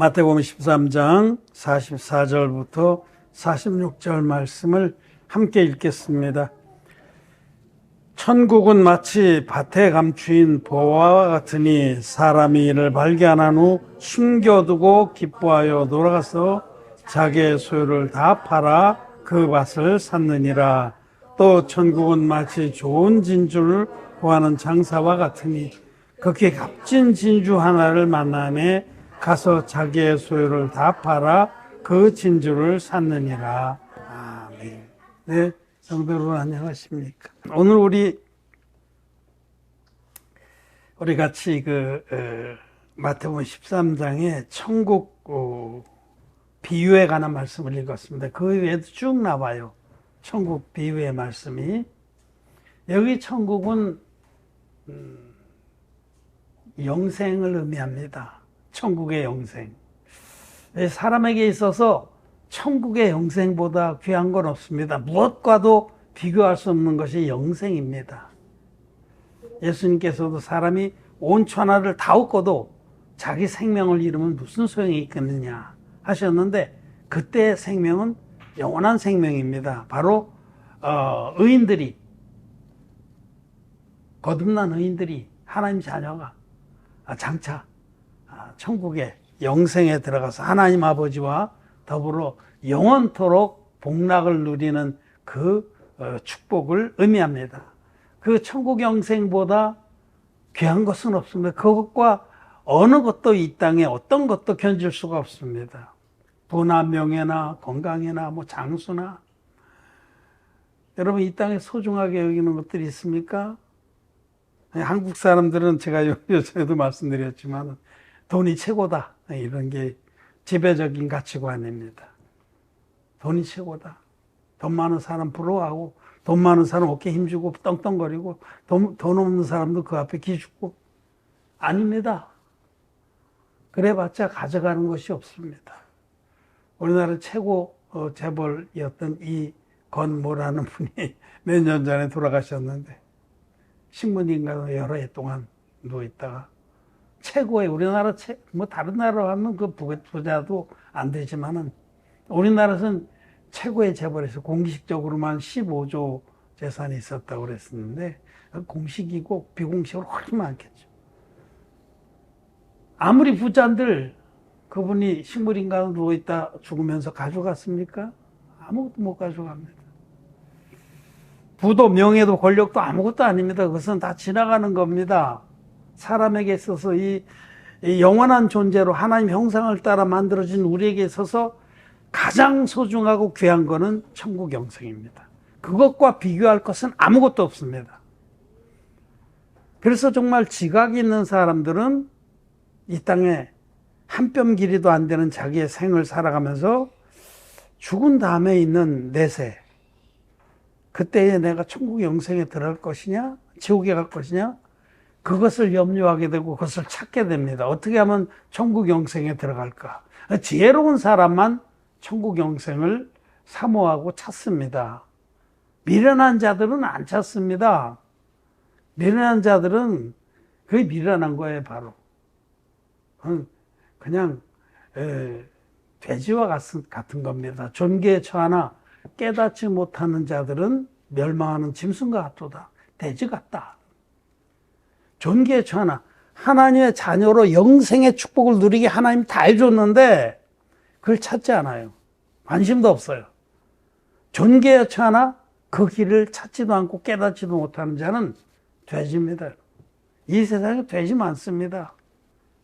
마태복음 13장 44절부터 46절 말씀을 함께 읽겠습니다. 천국은 마치 밭에 감추인 보화와 같으니 사람이 이를 발견한 후 숨겨두고 기뻐하여 돌아가서 자기의 소유를 다 팔아 그 밭을 샀느니라. 또 천국은 마치 좋은 진주를 구하는 장사와 같으니 극히 값진 진주 하나를 만나매 가서 자기의 소유를 다 팔아 그 진주를 샀느니라. 아멘. 네, 성도 여러분 안녕하십니까? 오늘 우리 같이 마태복음 13장의 천국 비유에 관한 말씀을 읽었습니다. 그 외에도 쭉 나와요. 천국 비유의 말씀이. 여기 천국은 영생을 의미합니다. 천국의 영생. 사람에게 있어서 천국의 영생보다 귀한 건 없습니다. 무엇과도 비교할 수 없는 것이 영생입니다. 예수님께서도 사람이 온 천하를 다 얻고도 자기 생명을 잃으면 무슨 소용이 있겠느냐 하셨는데, 그때의 생명은 영원한 생명입니다. 바로 의인들이, 거듭난 의인들이, 하나님 자녀가 장차 천국의 영생에 들어가서 하나님 아버지와 더불어 영원토록 복락을 누리는 그 축복을 의미합니다. 그 천국 영생보다 귀한 것은 없습니다. 그것과 어느 것도 이 땅에 어떤 것도 견줄 수가 없습니다. 부나 명예나 건강이나 장수나. 여러분, 이 땅에 소중하게 여기는 것들이 있습니까? 한국 사람들은 제가 요즘에도 말씀드렸지만 돈이 최고다, 이런 게 지배적인 가치관입니다. 돈이 최고다. 돈 많은 사람 부러워하고, 돈 많은 사람 어깨 힘주고 떵떵거리고, 돈 없는 사람도 그 앞에 기죽고. 아닙니다. 그래봤자 가져가는 것이 없습니다. 우리나라 최고 재벌이었던 이 건모라는 분이 몇 년 전에 돌아가셨는데, 신문인가 여러 해 동안 누워있다가 최고의, 우리나라 다른 나라 하면 그 부자도 안 되지만은 우리나라에서는 최고의 재벌에서 공식적으로만 15조 재산이 있었다고 그랬었는데, 공식이고 비공식으로 훨씬 많겠죠. 아무리 부자인들 그분이 식물인가 누워있다 죽으면서 가져갔습니까? 아무것도 못 가져갑니다. 부도 명예도 권력도 아무것도 아닙니다. 그것은 다 지나가는 겁니다. 사람에게 있어서 이 영원한 존재로 하나님 형상을 따라 만들어진 우리에게 있어서 가장 소중하고 귀한 것은 천국 영생입니다. 그것과 비교할 것은 아무것도 없습니다. 그래서 정말 지각이 있는 사람들은 이 땅에 한 뼘 길이도 안 되는 자기의 생을 살아가면서 죽은 다음에 있는 내세, 그때에 내가 천국 영생에 들어갈 것이냐, 지옥에 갈 것이냐, 그것을 염려하게 되고 그것을 찾게 됩니다. 어떻게 하면 천국 영생에 들어갈까? 지혜로운 사람만 천국 영생을 사모하고 찾습니다. 미련한 자들은 안 찾습니다. 미련한 자들은 그게 미련한 거예요, 바로. 그냥 돼지와 같은 겁니다. 존귀에 처하나 깨닫지 못하는 자들은 멸망하는 짐승과 같도다. 돼지 같다. 존귀에 처하나, 하나님의 자녀로 영생의 축복을 누리게 하나님 다 해줬는데 그걸 찾지 않아요. 관심도 없어요. 존귀에 처하나 그 길을 찾지도 않고 깨닫지도 못하는 자는 돼지입니다. 이 세상에 돼지 많습니다.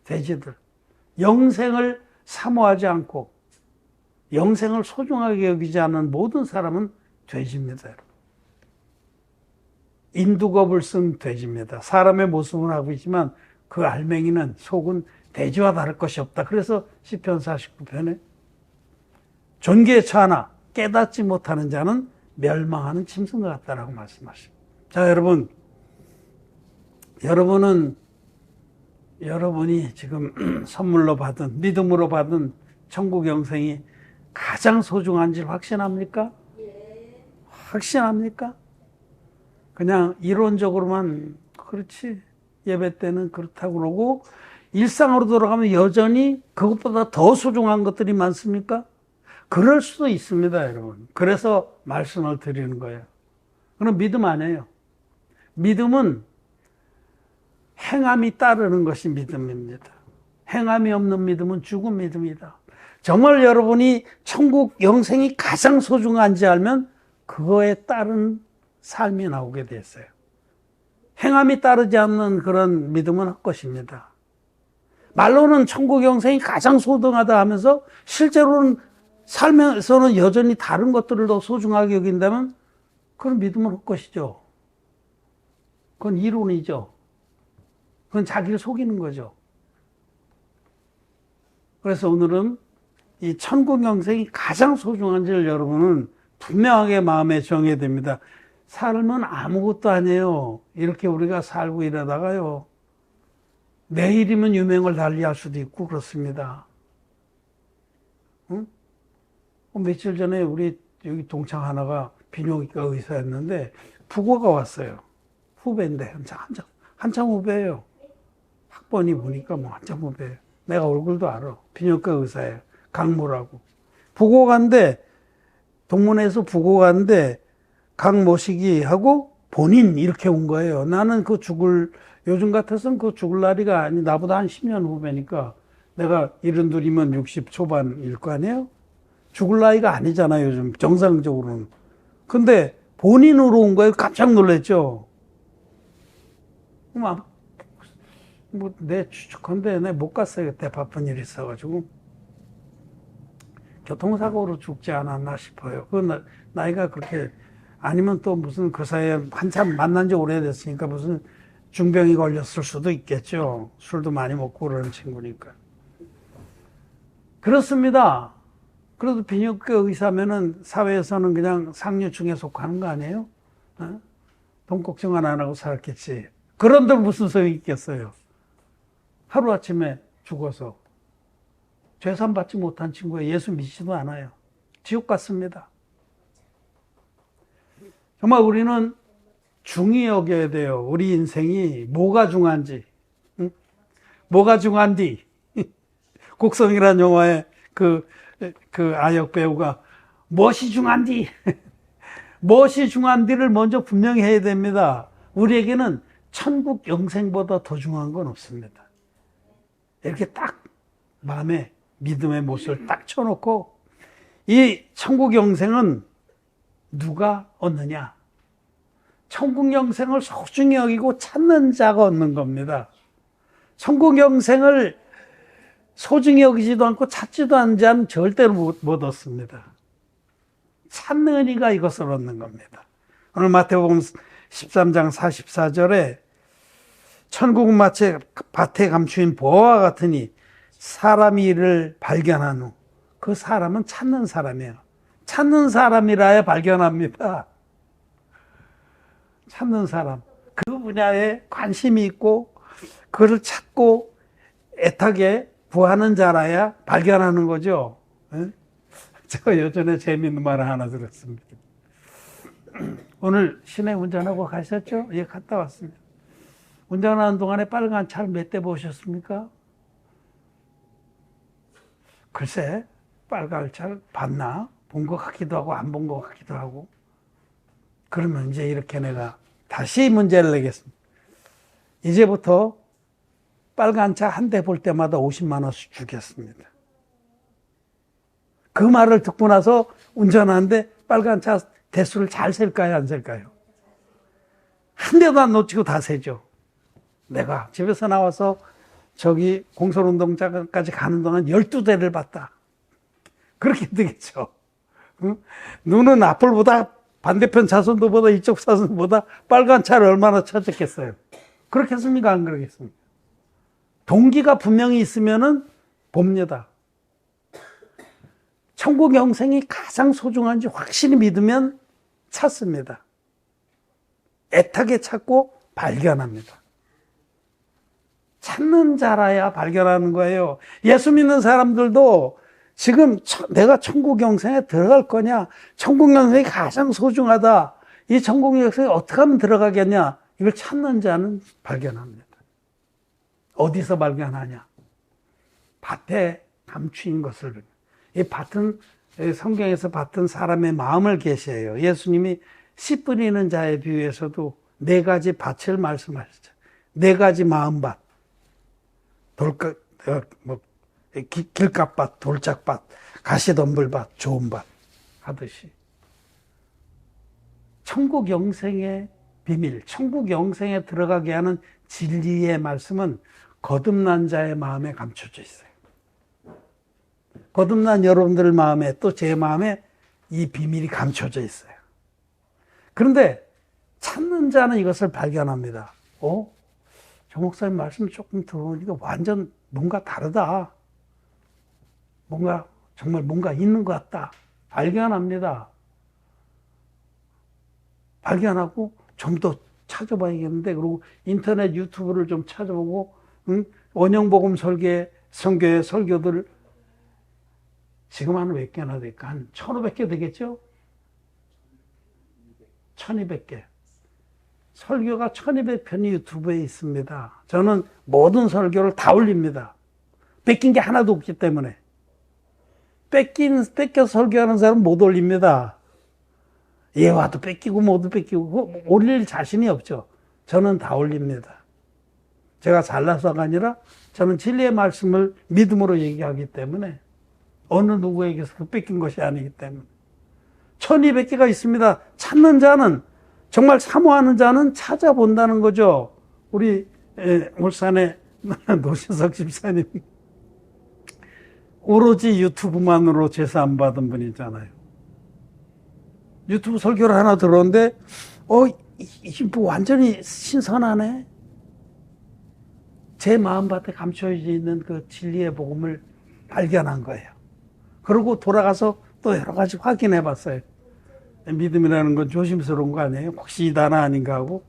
돼지들. 영생을 사모하지 않고 영생을 소중하게 여기지 않는 모든 사람은 돼지입니다. 인두겁을 쓴 돼지입니다. 사람의 모습을 하고 있지만 그 알맹이는, 속은 돼지와 다를 것이 없다. 그래서 시편 49편에 존귀에 처하나 깨닫지 못하는 자는 멸망하는 짐승과 같다라고 말씀하십니다. 자, 여러분이 지금 선물로 받은, 믿음으로 받은 천국 영생이 가장 소중한지 확신합니까? 확신합니까? 그냥 이론적으로만 그렇지, 예배 때는 그렇다고 그러고 일상으로 돌아가면 여전히 그것보다 더 소중한 것들이 많습니까? 그럴 수도 있습니다, 여러분. 그래서 말씀을 드리는 거예요. 그럼 믿음 아니에요. 믿음은 행함이 따르는 것이 믿음입니다. 행함이 없는 믿음은 죽은 믿음이다. 정말 여러분이 천국 영생이 가장 소중한지 알면 그거에 따른 삶이 나오게 됐어요. 행함이 따르지 않는 그런 믿음은 헛것입니다. 말로는 천국 영생이 가장 소중하다 하면서 실제로는 삶에서는 여전히 다른 것들을 더 소중하게 여긴다면 그건 믿음은 헛것이죠. 그건 이론이죠. 그건 자기를 속이는 거죠. 그래서 오늘은 이 천국 영생이 가장 소중한지를 여러분은 분명하게 마음에 정해야 됩니다. 삶은 아무것도 아니에요. 이렇게 우리가 살고 이러다가요, 내일이면 유명을 달리할 수도 있고 그렇습니다. 응? 며칠 전에 우리 여기 동창 하나가 비뇨기과 의사였는데 부고가 왔어요. 후배인데 한참 후배예요. 학번이 보니까 뭐 한참 후배예요. 내가 얼굴도 알아. 비뇨기과 의사예요. 강모라고. 부고가인데 동문회에서 부고가인데 강 모시기 하고 본인 이렇게 온 거예요. 나는 요즘 같아서는 그 죽을 날이가 아니, 나보다 한 10년 후배니까 내가 70이면 60 초반일 거 아니에요? 죽을 나이가 아니잖아요, 요즘 정상적으로는. 근데 본인으로 온 거예요. 깜짝 놀랐죠. 내 추측한데 내 못 갔어요. 그때 바쁜 일이 있어가지고. 교통사고로 죽지 않았나 싶어요. 그 나이가 그렇게 아니면 또 무슨 그 사이에 한참 만난 지 오래됐으니까 무슨 중병이 걸렸을 수도 있겠죠. 술도 많이 먹고 그러는 친구니까. 그렇습니다. 그래도 비뇨기과 의사면은 사회에서는 그냥 상류층에 속하는 거 아니에요? 어? 돈 걱정은 안 하고 살았겠지. 그런데 무슨 소용이 있겠어요? 하루아침에 죽어서 죄산 받지 못한 친구가 예수 믿지도 않아요. 지옥 같습니다. 정말 우리는 중히 여겨야 돼요. 우리 인생이 뭐가 중요한지. 응? 뭐가 중요한디? 곡성이라는 영화의 그 아역 배우가 무엇이 중요한디? 무엇이 중요한디를 먼저 분명히 해야 됩니다. 우리에게는 천국 영생보다 더 중요한 건 없습니다. 이렇게 딱 마음에 믿음의 못을 딱 쳐놓고 이 천국 영생은 누가 얻느냐? 천국 영생을 소중히 여기고 찾는 자가 얻는 겁니다. 천국 영생을 소중히 여기지도 않고 찾지도 않는 자는 절대로 못 얻습니다. 찾는 이가 이것을 얻는 겁니다. 오늘 마태복음 13장 44절에 천국은 마치 밭에 감추인 보화와 같으니 사람이 이를 발견한 후 그 사람은 찾는 사람이에요. 찾는 사람이라야 발견합니다. 찾는 사람. 그 분야에 관심이 있고 그를 찾고 애타게 구하는 자라야 발견하는 거죠. 제가 예전에 재미있는 말을 하나 들었습니다. 오늘 시내 운전하고 가셨죠? 예, 갔다 왔습니다. 운전하는 동안에 빨간 차를 몇 대 보셨습니까? 글쎄, 빨간 차를 봤나? 본 것 같기도 하고 안 본 것 같기도 하고. 그러면 이제 이렇게 내가 다시 문제를 내겠습니다. 이제부터 빨간 차 한 대 볼 때마다 50만 원씩 주겠습니다. 그 말을 듣고 나서 운전하는데 빨간 차 대수를 잘 셀까요, 안 셀까요? 한 대도 안 놓치고 다 세죠. 내가 집에서 나와서 저기 공설운동장까지 가는 동안 12대를 봤다. 그렇게 되겠죠. 응? 눈은 앞을보다 반대편 차선도 보다 이쪽 차선보다 빨간 차를 얼마나 찾았겠어요. 그렇겠습니까? 안 그러겠습니까? 동기가 분명히 있으면은 봅니다. 천국 영생이 가장 소중한지 확실히 믿으면 찾습니다. 애타게 찾고 발견합니다. 찾는 자라야 발견하는 거예요. 예수 믿는 사람들도 지금 내가 천국 영생에 들어갈 거냐, 천국 영생이 가장 소중하다, 이 천국 영생에 어떻게 하면 들어가겠냐, 이걸 찾는 자는 발견합니다. 어디서 발견하냐? 밭에 감추인 것을. 이 밭은 성경에서 밭은 사람의 마음을 계시해요. 예수님이 씨 뿌리는 자에 비유에서도 네 가지 밭을 말씀하시죠. 네 가지 마음밭, 길가밭, 돌짝밭, 가시덤불밭, 좋은 밭 하듯이 천국 영생의 비밀, 천국 영생에 들어가게 하는 진리의 말씀은 거듭난 자의 마음에 감춰져 있어요. 거듭난 여러분들 마음에 또 제 마음에 이 비밀이 감춰져 있어요. 그런데 찾는 자는 이것을 발견합니다. 조 목사님 말씀 조금 들어보니까 완전 뭔가 다르다. 정말 뭔가 있는 것 같다. 발견합니다. 발견하고 좀 더 찾아봐야겠는데, 그리고 인터넷 유튜브를 좀 찾아보고, 원형복음 선교의 설교들 지금 한 몇 개나 될까? 한 1,500개 되겠죠? 1,200개. 설교가 1,200편이 유튜브에 있습니다. 저는 모든 설교를 다 올립니다. 뺏긴 게 하나도 없기 때문에. 뺏겨 설교하는 사람은 못 올립니다. 예화도 뺏기고 뭐도 뺏기고 올릴 자신이 없죠. 저는 다 올립니다. 제가 잘나서가 아니라 저는 진리의 말씀을 믿음으로 얘기하기 때문에 어느 누구에게서 뺏긴 것이 아니기 때문에 1,200개가 있습니다. 찾는 자는, 정말 사모하는 자는 찾아본다는 거죠. 우리 울산의 노신석 집사님 오로지 유튜브만으로 제사 안 받은 분이잖아요. 유튜브 설교를 하나 들었는데 이게 뭐 완전히 신선하네. 제 마음밭에 감춰져 있는 그 진리의 복음을 발견한 거예요. 그리고 돌아가서 또 여러 가지 확인해 봤어요. 믿음이라는 건 조심스러운 거 아니에요? 혹시 이다나 아닌가 하고.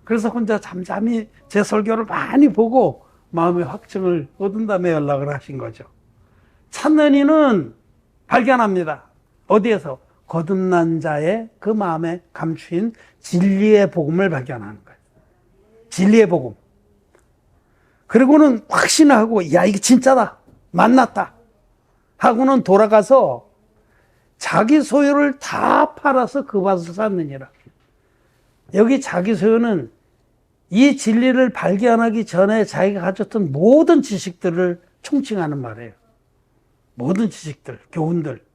그래서 혼자 잠잠히 제 설교를 많이 보고 마음의 확증을 얻은 다음에 연락을 하신 거죠. 찾는 이는 발견합니다. 어디에서? 거듭난 자의 그 마음에 감추인 진리의 복음을 발견하는 거예요. 진리의 복음. 그리고는 확신하고, 야, 이게 진짜다. 만났다. 하고는 돌아가서 자기 소유를 다 팔아서 그 밭을 샀느니라. 여기 자기 소유는 이 진리를 발견하기 전에 자기가 가졌던 모든 지식들을 총칭하는 말이에요. 모든 지식들, 교훈들.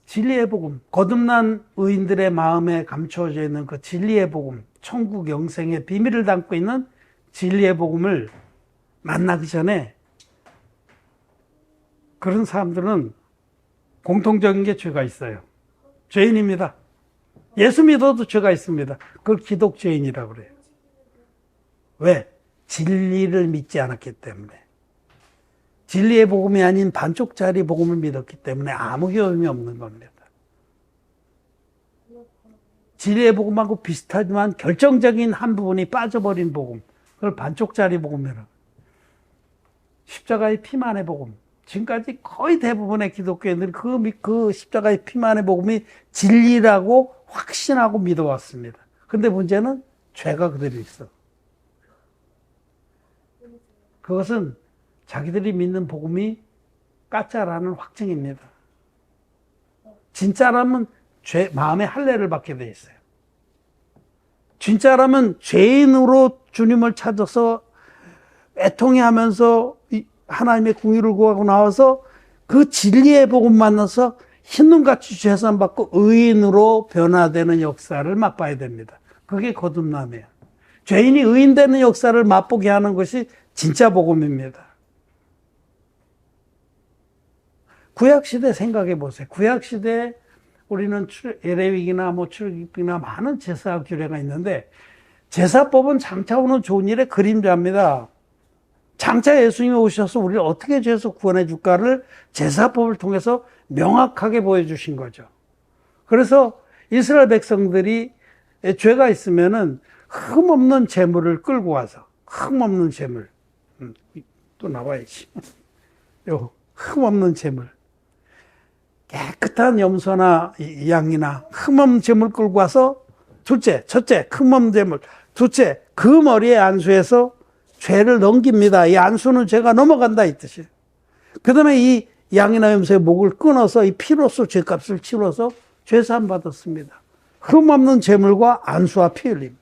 진리의 복음, 거듭난 의인들의 마음에 감춰져 있는 그 진리의 복음, 천국 영생의 비밀을 담고 있는 진리의 복음을 만나기 전에 그런 사람들은 공통적인 게 죄가 있어요. 죄인입니다. 예수 믿어도 죄가 있습니다. 그걸 기독죄인이라고 그래요. 왜? 진리를 믿지 않았기 때문에. 진리의 복음이 아닌 반쪽짜리 복음을 믿었기 때문에 아무 효용이 없는 겁니다. 진리의 복음하고 비슷하지만 결정적인 한 부분이 빠져버린 복음, 그걸 반쪽짜리 복음이라고. 십자가의 피만의 복음. 지금까지 거의 대부분의 기독교인들이 그 십자가의 피만의 복음이 진리라고 확신하고 믿어왔습니다. 근데 문제는 죄가 그대로 있어. 그것은 자기들이 믿는 복음이 가짜라는 확증입니다. 진짜라면 마음의 할례를 받게 돼 있어요. 진짜라면 죄인으로 주님을 찾아서 애통해하면서 하나님의 궁유를 구하고 나와서 그 진리의 복음 만나서 흰눈같이 죄산 받고 의인으로 변화되는 역사를 맛봐야 됩니다. 그게 거듭남이에요. 죄인이 의인 되는 역사를 맛보게 하는 것이 진짜 복음입니다. 구약시대 생각해 보세요. 구약시대에 우리는 예레위기나 출애굽기나 많은 제사 규례가 있는데 제사법은 장차 오는 좋은 일의 그림자입니다. 장차 예수님이 오셔서 우리를 어떻게 죄에서 구원해 줄까를 제사법을 통해서 명확하게 보여주신 거죠. 그래서 이스라엘 백성들이 죄가 있으면은 흠없는 재물을 끌고 와서, 흠없는 재물, 또 나와야지. 요 흠없는 재물, 깨끗한 염소나 양이나 흠없는 재물 끌고 와서 둘째, 첫째, 큰 재물. 둘째, 그 머리에 안수해서 죄를 넘깁니다. 이 안수는 죄가 넘어간다 이 뜻이에요. 그 다음에 이 양이나 염소의 목을 끊어서 이 피로써 죄값을 치러서 죄사함 받았습니다. 흠없는 재물과 안수와 피 흘림.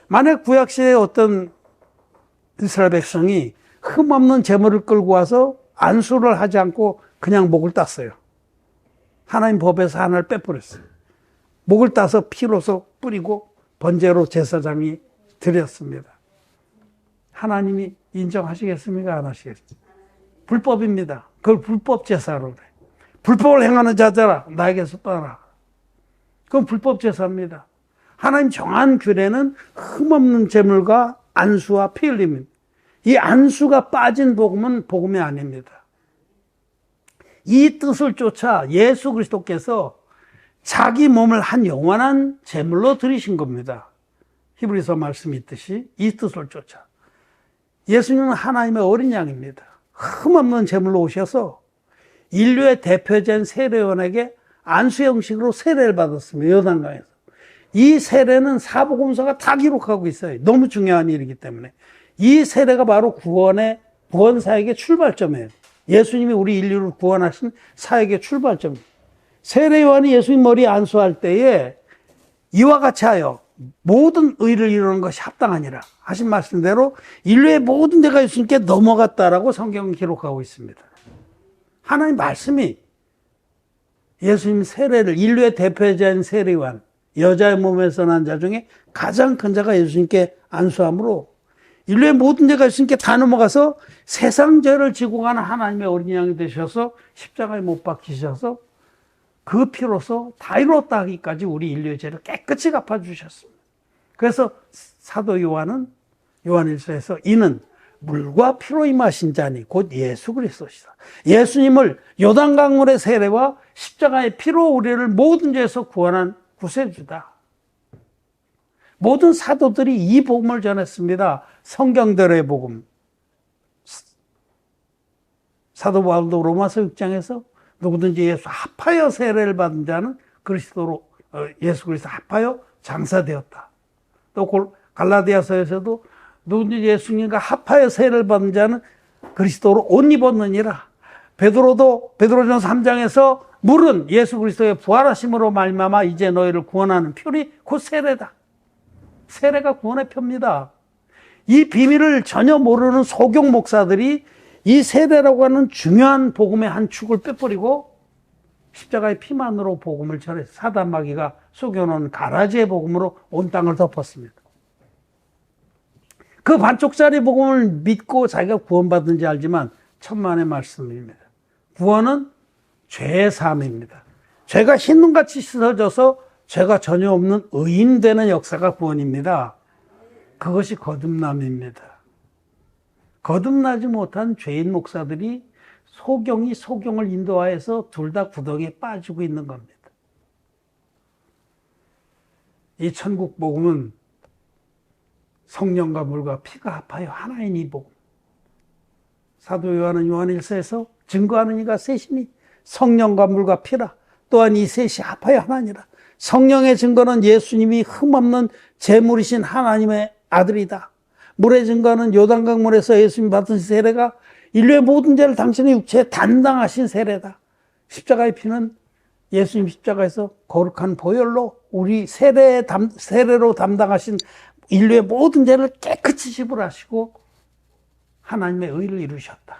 만약 구약시대에 어떤 이스라엘 백성이 흠없는 재물을 끌고 와서 안수를 하지 않고 그냥 목을 땄어요. 하나님 법에서 하나를 빼버렸어요. 목을 따서 피로서 뿌리고 번제로 제사장이 드렸습니다. 하나님이 인정하시겠습니까? 안 하시겠습니까? 불법입니다. 그걸 불법 제사로 그래. 불법을 행하는 자들아 나에게서 떠나라. 그건 불법 제사입니다. 하나님 정한 규례는 흠없는 제물과 안수와 피 흘림입니다. 이 안수가 빠진 복음은 복음이 아닙니다. 이 뜻을 쫓아 예수 그리스도께서 자기 몸을 한 영원한 제물로 드리신 겁니다. 히브리서 말씀이 있듯이 이 뜻을 쫓아. 예수님은 하나님의 어린 양입니다. 흠없는 제물로 오셔서 인류의 대표자인 세례요한에게 안수 형식으로 세례를 받았습니다. 요단강에서. 이 세례는 사복음서가 다 기록하고 있어요. 너무 중요한 일이기 때문에. 이 세례가 바로 구원 사역의 출발점이에요. 예수님이 우리 인류를 구원하신 사역의 출발점이에요. 세례 요한이 예수님 머리에 안수할 때에 이와 같이 하여 모든 의를 이루는 것이 합당하니라 하신 말씀대로 인류의 모든 죄가 예수님께 넘어갔다라고 성경은 기록하고 있습니다. 하나님 말씀이 예수님 세례를 인류의 대표자인 세례 요한, 여자의 몸에서 난 자 중에 가장 큰 자가 예수님께 안수함으로 인류의 모든 죄가 예수님께 다 넘어가서 세상 죄를 지고 가는 하나님의 어린 양이 되셔서 십자가에 못 박히셔서 그 피로서 다 이루었다 하기까지 우리 인류의 죄를 깨끗이 갚아주셨습니다. 그래서 사도 요한은 요한일서에서 이는 물과 피로 임하신 자니 곧 예수 그리스도시다. 예수님을 요단강물의 세례와 십자가의 피로 우리를 모든 죄에서 구원한 구세주다. 모든 사도들이 이 복음을 전했습니다. 성경대로의 복음. 사도 바울도 로마서 6장에서 누구든지 예수 합하여 세례를 받은 자는 그리스도로 예수 그리스도 합하여 장사되었다. 또 갈라디아서에서도 누구든지 예수님과 합하여 세례를 받은 자는 그리스도로 옷 입었느니라. 베드로도 베드로전서 3장에서 물은 예수 그리스도의 부활하심으로 말미암아 이제 너희를 구원하는 표리 곧 세례다. 세례가 구원의 표입니다. 이 비밀을 전혀 모르는 소경 목사들이 이 세례라고 하는 중요한 복음의 한 축을 빼버리고 십자가의 피만으로 복음을 전해서 사단 마귀가 속여놓은 가라지의 복음으로 온 땅을 덮었습니다. 그 반쪽짜리 복음을 믿고 자기가 구원받은지 알지만 천만의 말씀입니다. 구원은 죄의 사함입니다. 죄가 흰눈같이 씻어져서 죄가 전혀 없는 의인 되는 역사가 구원입니다. 그것이 거듭남입니다. 거듭나지 못한 죄인 목사들이 소경이 소경을 인도하여서 둘 다 구덩이에 빠지고 있는 겁니다. 이 천국 복음은 성령과 물과 피가 합하여 하나인 이 복음. 사도 요한은 요한일서에서 증거하는 이가 셋이니 성령과 물과 피라. 또한 이 셋이 합하여 하나니라. 성령의 증거는 예수님이 흠없는 제물이신 하나님의 아들이다. 물의 증거는 요단강물에서 예수님 받은 세례가 인류의 모든 죄를 당신의 육체에 담당하신 세례다. 십자가의 피는 예수님 십자가에서 거룩한 보혈로 우리 세례로 담당하신 인류의 모든 죄를 깨끗이 지불하시고 하나님의 의를 이루셨다.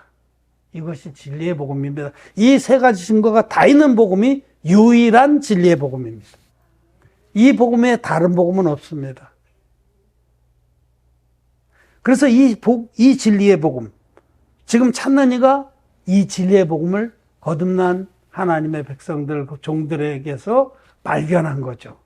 이것이 진리의 복음입니다. 이 세 가지 증거가 다 있는 복음이 유일한 진리의 복음입니다. 이 복음에 다른 복음은 없습니다. 그래서 이 진리의 복음, 지금 찾는 이가 이 진리의 복음을 거듭난 하나님의 백성들, 그 종들에게서 발견한 거죠.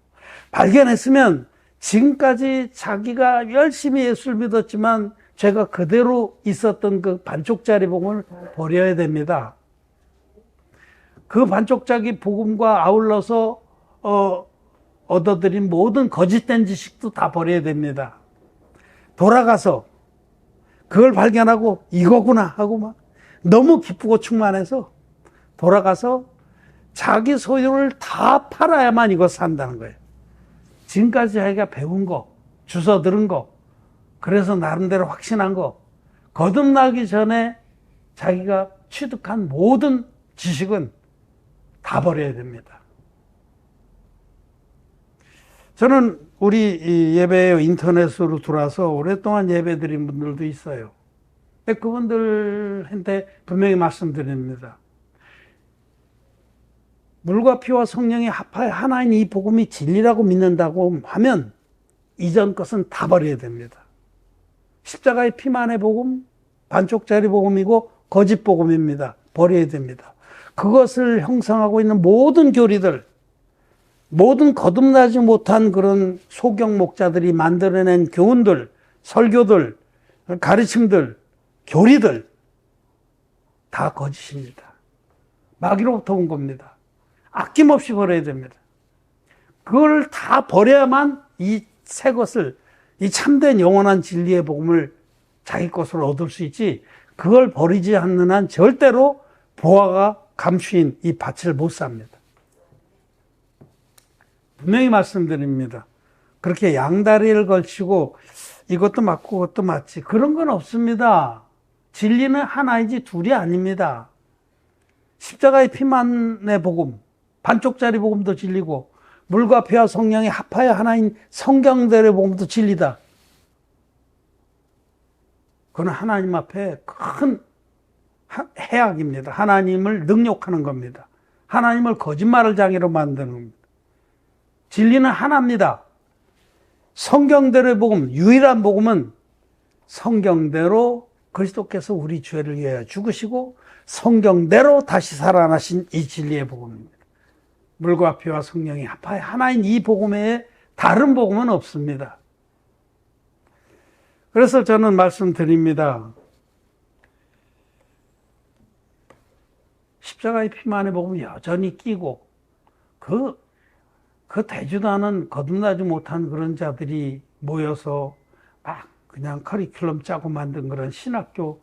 발견했으면 지금까지 자기가 열심히 예수를 믿었지만 죄가 그대로 있었던 그 반쪽짜리 복음을 버려야 됩니다. 그 반쪽짜리 복음과 아울러서 얻어들인 모든 거짓된 지식도 다 버려야 됩니다. 돌아가서 그걸 발견하고 이거구나 하고 막 너무 기쁘고 충만해서 돌아가서 자기 소유를 다 팔아야만 이거 산다는 거예요. 지금까지 자기가 배운 거, 주워 들은 거, 그래서 나름대로 확신한 거, 거듭나기 전에 자기가 취득한 모든 지식은 다 버려야 됩니다. 저는 우리 예배 인터넷으로 들어와서 오랫동안 예배 드린 분들도 있어요. 근데 그분들한테 분명히 말씀드립니다. 물과 피와 성령이 합하여 하나인 이 복음이 진리라고 믿는다고 하면 이전 것은 다 버려야 됩니다. 십자가의 피만의 복음, 반쪽짜리 복음이고 거짓 복음입니다. 버려야 됩니다. 그것을 형성하고 있는 모든 교리들, 모든 거듭나지 못한 그런 소경 목자들이 만들어낸 교훈들, 설교들, 가르침들, 교리들 다 거짓입니다. 마귀로부터 온 겁니다. 아낌없이 버려야 됩니다. 그걸 다 버려야만 이 새 것을, 이 참된 영원한 진리의 복음을 자기 것으로 얻을 수 있지, 그걸 버리지 않는 한 절대로 보화가 감추인 이 밭을 못 삽니다. 분명히 말씀드립니다. 그렇게 양다리를 걸치고 이것도 맞고 그것도 맞지, 그런 건 없습니다. 진리는 하나이지 둘이 아닙니다. 십자가의 피만의 복음, 반쪽짜리 복음도 진리고 물과 피와 성령이 합하여 하나인 성경대로의 복음도 진리다. 그건 하나님 앞에 큰 해악입니다. 하나님을 능욕하는 겁니다. 하나님을 거짓말을 장애로 만드는 겁니다. 진리는 하나입니다. 성경대로의 복음, 유일한 복음은 성경대로 그리스도께서 우리 죄를 위하여 죽으시고 성경대로 다시 살아나신 이 진리의 복음입니다. 물과 피와 성령이 합하여 하나인 이 복음 외에 다른 복음은 없습니다. 그래서 저는 말씀드립니다. 십자가의 피만의 복음 여전히 끼고 그 되지도 않은 거듭나지 못한 그런 자들이 모여서 막 그냥 커리큘럼 짜고 만든 그런 신학교,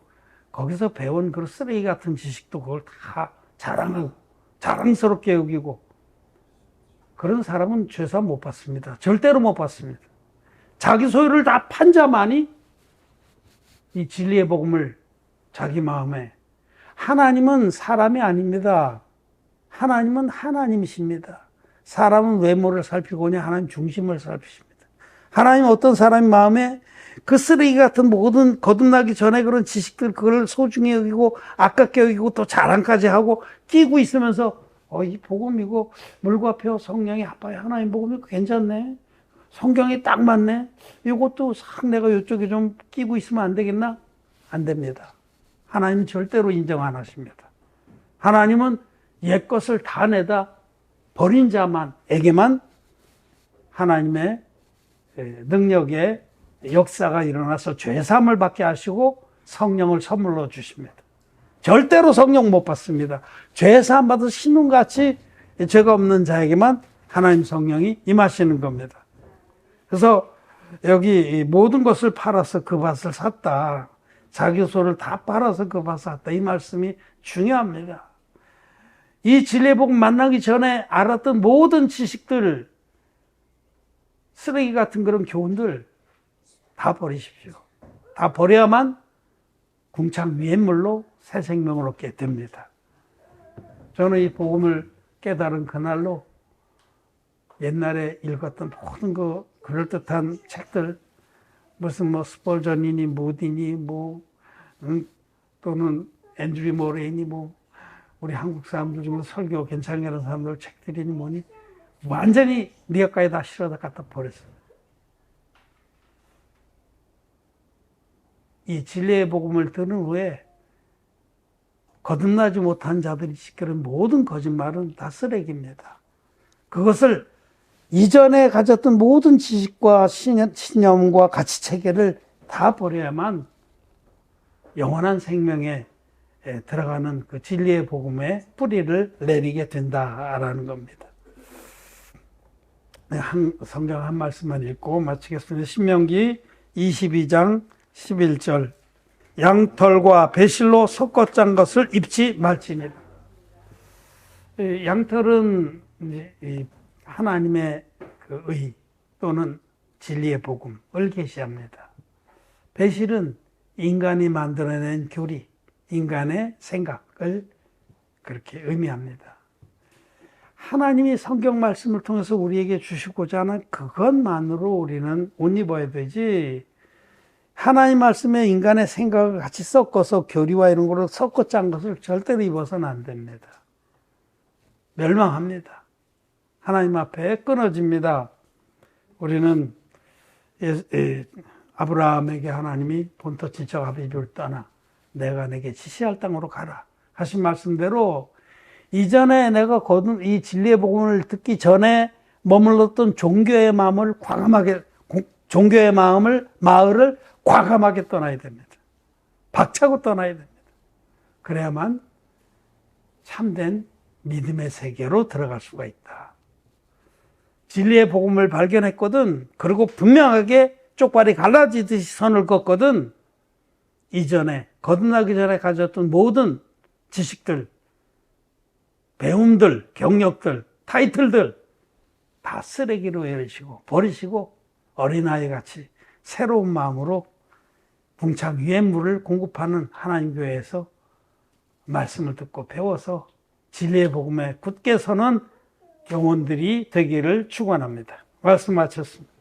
거기서 배운 그런 쓰레기 같은 지식도 그걸 다 자랑스럽게 여기고, 그런 사람은 죄사 못 받습니다. 절대로 못 받습니다. 자기 소유를 다 판 자만이 이 진리의 복음을 자기 마음에, 하나님은 사람이 아닙니다. 하나님은 하나님이십니다. 사람은 외모를 살피고냐, 하나님 중심을 살피십니다. 하나님은 어떤 사람의 마음에 그 쓰레기 같은 모든 거듭나기 전에 그런 지식들, 그걸 소중히 여기고 아깝게 여기고 또 자랑까지 하고 끼고 있으면서 이 복음 이거 물과 피와 성령이 합하여 하나님 복음이 괜찮네, 성경이 딱 맞네, 이것도 싹 내가 이쪽에 좀 끼고 있으면 안 되겠나? 안 됩니다. 하나님은 절대로 인정 안 하십니다. 하나님은 옛 것을 다 내다 버린 자만에게만 하나님의 능력의 역사가 일어나서 죄사함을 받게 하시고 성령을 선물로 주십니다. 절대로 성령 못 받습니다. 죄사함 받아서 신혼같이 죄가 없는 자에게만 하나님 성령이 임하시는 겁니다. 그래서 여기 모든 것을 팔아서 그 밭을 샀다, 자기 소를 다 팔아서 그 밭을 샀다, 이 말씀이 중요합니다. 이 진리의 복음 만나기 전에 알았던 모든 지식들, 쓰레기 같은 그런 교훈들 다 버리십시오. 다 버려야만 궁창 위의 물로 새 생명을 얻게 됩니다. 저는 이 복음을 깨달은 그날로 옛날에 읽었던 모든 그 그럴듯한 책들, 무슨 스펄전이니 무디니 또는 앤드류 모레이니 우리 한국 사람들 중에 설교 괜찮게 하는 사람들 책들이니 뭐니 완전히 리어카에 다 실어다 갖다 버렸어요. 이 진리의 복음을 들은 후에 거듭나지 못한 자들이 시끄러운 모든 거짓말은 다 쓰레기입니다. 그것을 이전에 가졌던 모든 지식과 신념과 가치체계를 다 버려야만 영원한 생명에 들어가는 그 진리의 복음의 뿌리를 내리게 된다라는 겁니다. 성경 한 말씀만 읽고 마치겠습니다. 신명기 22장 11절. 양털과 배실로 섞어 짠 것을 입지 말지니라. 양털은 하나님의 그 의, 또는 진리의 복음을 계시합니다. 배실은 인간이 만들어낸 교리, 인간의 생각을 그렇게 의미합니다. 하나님이 성경 말씀을 통해서 우리에게 주시고자 하는 그것만으로 우리는 옷 입어야 되지, 하나님 말씀에 인간의 생각을 같이 섞어서 교리와 이런 거를 섞어 짠 것을 절대로 입어서는 안 됩니다. 멸망합니다. 하나님 앞에 끊어집니다. 우리는 아브라함에게 하나님이 본토 친척 아비집을 떠나 내가 내게 지시할 땅으로 가라 하신 말씀대로, 이전에 내가 거둔 이 진리의 복음을 듣기 전에 머물렀던 종교의 마음을 과감하게, 종교의 마을을 과감하게 떠나야 됩니다. 박차고 떠나야 됩니다. 그래야만 참된 믿음의 세계로 들어갈 수가 있다. 진리의 복음을 발견했거든, 그리고 분명하게 쪽발이 갈라지듯이 선을 긋거든, 이전에 거듭나기 전에 가졌던 모든 지식들, 배움들, 경력들, 타이틀들 다 쓰레기로 버리시고 어린아이 같이 새로운 마음으로 궁창 위의 물을 공급하는 하나님 교회에서 말씀을 듣고 배워서 진리의 복음에 굳게 서는 영혼들이 되기를 축원합니다. 말씀 마쳤습니다.